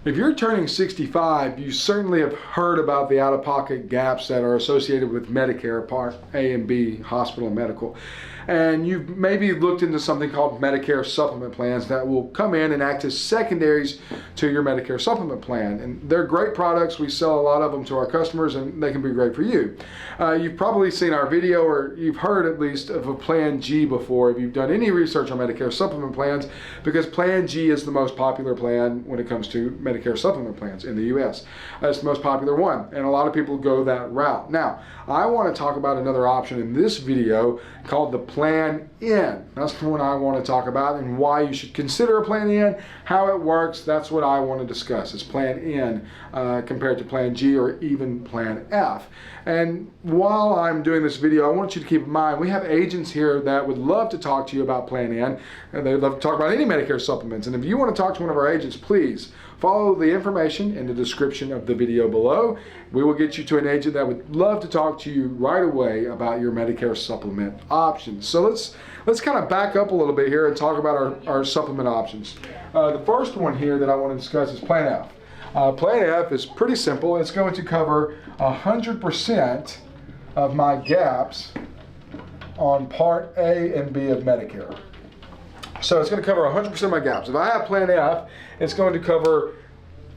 If you're turning 65, you certainly have heard about the out-of-pocket gaps that are associated with Medicare Part A and B, hospital and medical. And you've maybe looked into something called Medicare Supplement plans that will come in and act as secondaries to your Medicare Supplement plan. And they're great products. We sell a lot of them to our customers, and they can be great for you. You've probably seen our video, or you've heard at least of a Plan G before if you've done any research on Medicare Supplement plans, because Plan G is the most popular plan when it comes to Medicare Supplement plans in the U.S. It's the most popular one, and a lot of people go that route. Now, I want to talk about another option in this video called the Plan N. That's the one I want to talk about, and why you should consider a Plan N, how it works. That's what I want to discuss, is Plan N compared to Plan G or even Plan F. And while I'm doing this video, I want you to keep in mind we have agents here that would love to talk to you about Plan N, and they'd love to talk about any Medicare supplements. And if you want to talk to one of our agents, please follow the information in the description of the video below. We will get you to an agent that would love to talk to you right away about your Medicare supplement options. So let's kind of back up a little bit here and talk about our supplement options. The first one here that I want to discuss is Plan F. Plan F is pretty simple. It's going to cover 100% of my gaps on Part A and B of Medicare. So it's going to cover 100% of my gaps. If I have Plan F, it's going to cover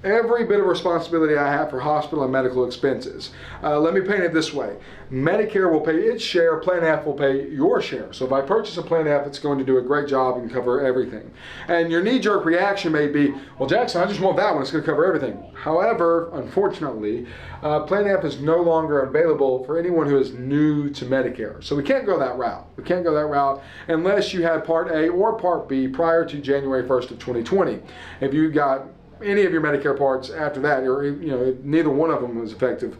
every bit of responsibility I have for hospital and medical expenses. Let me paint it this way. Medicare will pay its share, Plan F will pay your share. So if I purchase a Plan F, it's going to do a great job and cover everything. And your knee-jerk reaction may be, well, Jackson, I just want that one, it's going to cover everything. However, unfortunately, Plan F is no longer available for anyone who is new to Medicare. So we can't go that route. We can't go that route unless you had Part A or Part B prior to January 1st of 2020. If you got any of your Medicare parts after that, or neither one of them was effective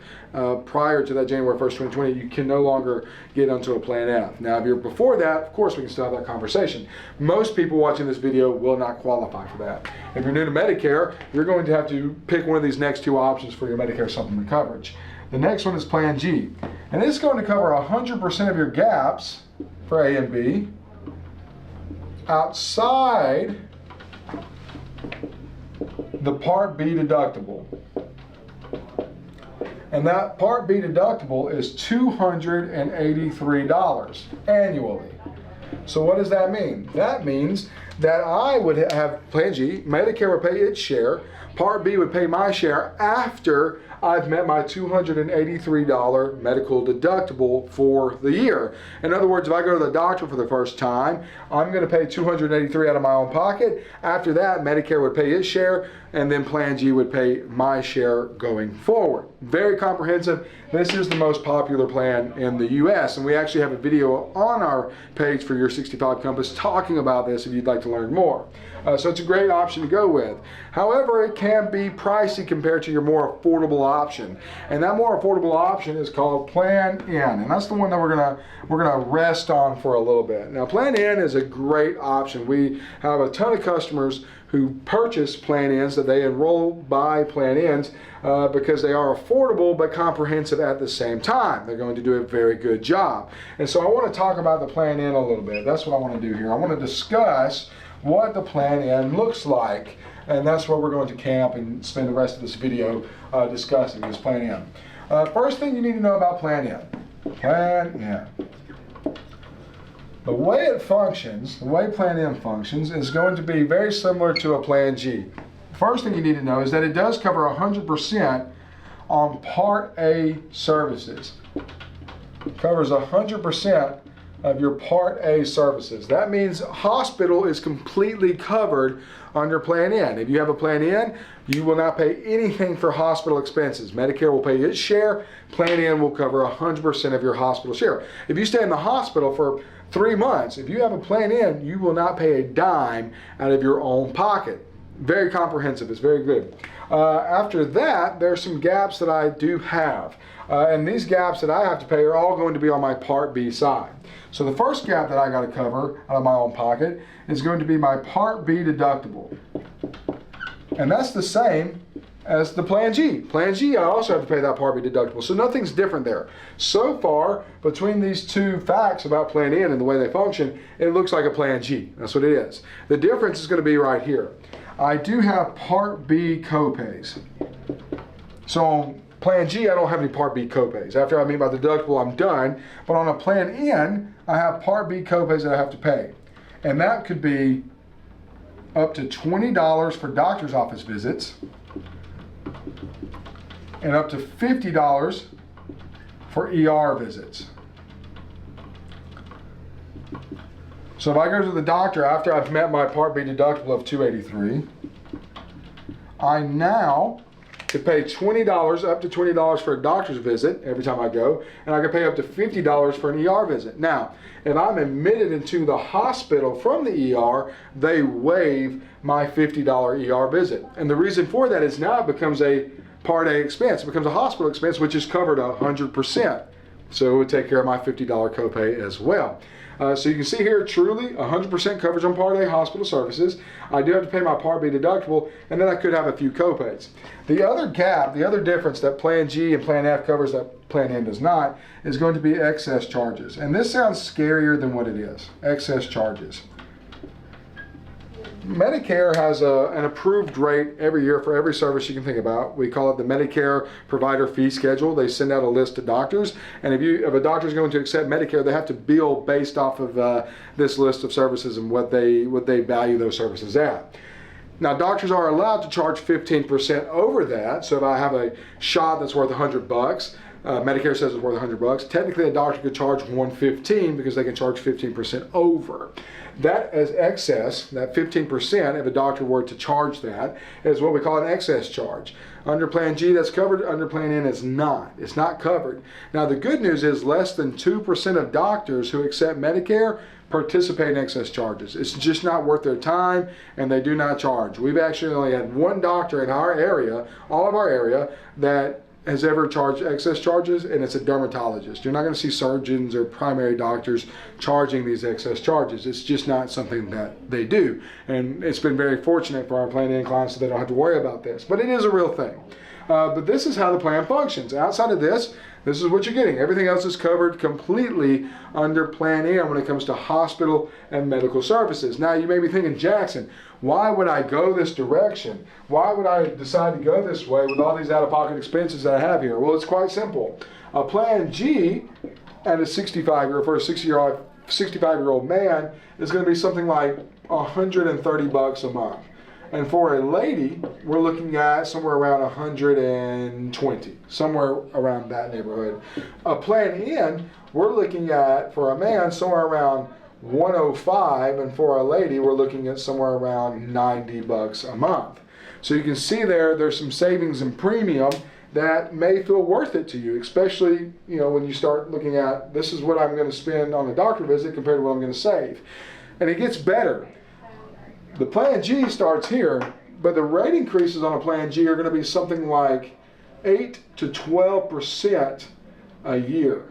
prior to that January 1st, 2020, you can no longer get onto a Plan F. Now, if you're before that, of course, we can still have that conversation. Most people watching this video will not qualify for that. If you're new to Medicare, you're going to have to pick one of these next two options for your Medicare supplement coverage. The next one is Plan G, and it's going to cover 100% of your gaps for A and B outside the Part B deductible. And that Part B deductible is $283 annually. So what does that mean? That means that I would have Plan G, Medicare would pay its share, Part B would pay my share after I've met my $283 medical deductible for the year. In other words, if I go to the doctor for the first time, I'm going to pay $283 out of my own pocket. After that, Medicare would pay its share, and then Plan G would pay my share going forward. Very comprehensive. This is the most popular plan in the U.S., and we actually have a video on our page for Your 65 Compass talking about this if you'd like to learn more. So it's a great option to go with. However, it can be pricey compared to your more affordable option, and that more affordable option is called Plan N, and that's the one that we're gonna rest on for a little bit. Now, Plan N is a great option. We have a ton of customers who purchase Plan Ns that they enroll by Plan Ns because they are affordable but comprehensive at the same time. They're going to do a very good job. And so I want to talk about the Plan N a little bit. That's what I want to do here. I want to discuss what the Plan N looks like, and that's where we're going to camp and spend the rest of this video discussing this Plan N. First thing you need to know about Plan N. Plan N. The way it functions, the way Plan N functions, is going to be very similar to a Plan G. First thing you need to know is that it does cover 100% on Part A services. It covers 100% of your Part A services. That means hospital is completely covered under Plan N. If you have a Plan N, you will not pay anything for hospital expenses. Medicare will pay its share. Plan N will cover 100% of your hospital share. If you stay in the hospital for 3 months, if you have a Plan N, you will not pay a dime out of your own pocket. Very comprehensive. It's very good. After that, there are some gaps that I do have. And these gaps that I have to pay are all going to be on my Part B side. So the first gap that I got to cover out of my own pocket is going to be my Part B deductible. And that's the same as the Plan G. Plan G, I also have to pay that Part B deductible. So nothing's different there. So far, between these two facts about Plan N and the way they function, it looks like a Plan G. That's what it is. The difference is going to be right here. I do have Part B copays. So on Plan G, I don't have any Part B copays. After I meet my deductible, I'm done. But on a Plan N, I have Part B copays that I have to pay. And that could be up to $20 for doctor's office visits and up to $50 for ER visits. So if I go to the doctor after I've met my Part B deductible of $283, I now could pay $20, up to $20 for a doctor's visit every time I go, and I could pay up to $50 for an ER visit. Now, if I'm admitted into the hospital from the ER, they waive my $50 ER visit. And the reason for that is now it becomes a Part A expense. It becomes a hospital expense, which is covered 100%. So it would take care of my $50 copay as well. So you can see here, truly 100% coverage on Part A hospital services. I do have to pay my Part B deductible, and then I could have a few copays. The other gap, the other difference that Plan G and Plan F covers that Plan N does not, is going to be excess charges. And this sounds scarier than what it is, excess charges. Medicare has an approved rate every year for every service you can think about. We call it the Medicare Provider Fee Schedule. They send out a list to doctors, and if a doctor is going to accept Medicare, they have to bill based off of this list of services and what they value those services at. Now, doctors are allowed to charge 15% over that. So if I have a shot that's worth $100, Medicare says it's worth $100. Technically, a doctor could charge $115 because they can charge 15% over. That is excess. That 15%, if a doctor were to charge that, is what we call an excess charge. Under Plan G, that's covered. Under Plan N, it's not. It's not covered. Now, the good news is less than 2% of doctors who accept Medicare participate in excess charges. It's just not worth their time, and they do not charge. We've actually only had one doctor in our area, all of our area, that has ever charged excess charges, and it's a dermatologist. You're not going to see surgeons or primary doctors charging these excess charges. It's just not something that they do. And it's been very fortunate for our Plan N clients so they don't have to worry about this. But it is a real thing. But this is how the plan functions. Outside of this, this is what you're getting. Everything else is covered completely under Plan N when it comes to hospital and medical services. Now, you may be thinking, Jackson, why would I go this direction? Why would I decide to go this way with all these out-of-pocket expenses that I have here? Well, it's quite simple. A Plan G at a 65-year-old, for a 65-year-old man, is going to be something like $130 a month. And for a lady, we're looking at somewhere around 120, somewhere around that neighborhood. A Plan N, we're looking at, for a man, somewhere around 105, and for a lady, we're looking at somewhere around $90 a month. So you can see there's some savings in premium that may feel worth it to you, especially when you start looking at, this is what I'm going to spend on a doctor visit compared to what I'm going to save. And it gets better. The Plan G starts here, but the rate increases on a Plan G are going to be something like 8 to 12% a year.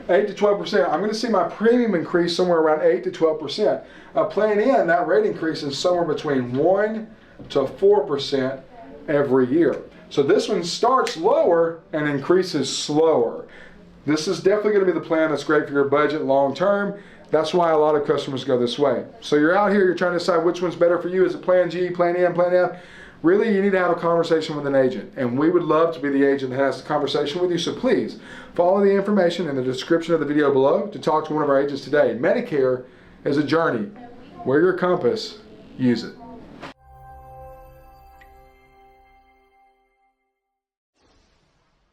8 to 12%. I'm going to see my premium increase somewhere around 8 to 12%. A Plan N, that rate increase is somewhere between 1 to 4% every year. So this one starts lower and increases slower. This is definitely going to be the plan that's great for your budget long term. That's why a lot of customers go this way. So you're out here, you're trying to decide which one's better for you. Is it Plan G, Plan N, Plan F? Really, you need to have a conversation with an agent. And we would love to be the agent that has the conversation with you. So please, follow the information in the description of the video below to talk to one of our agents today. Medicare is a journey. Wear your compass, use it.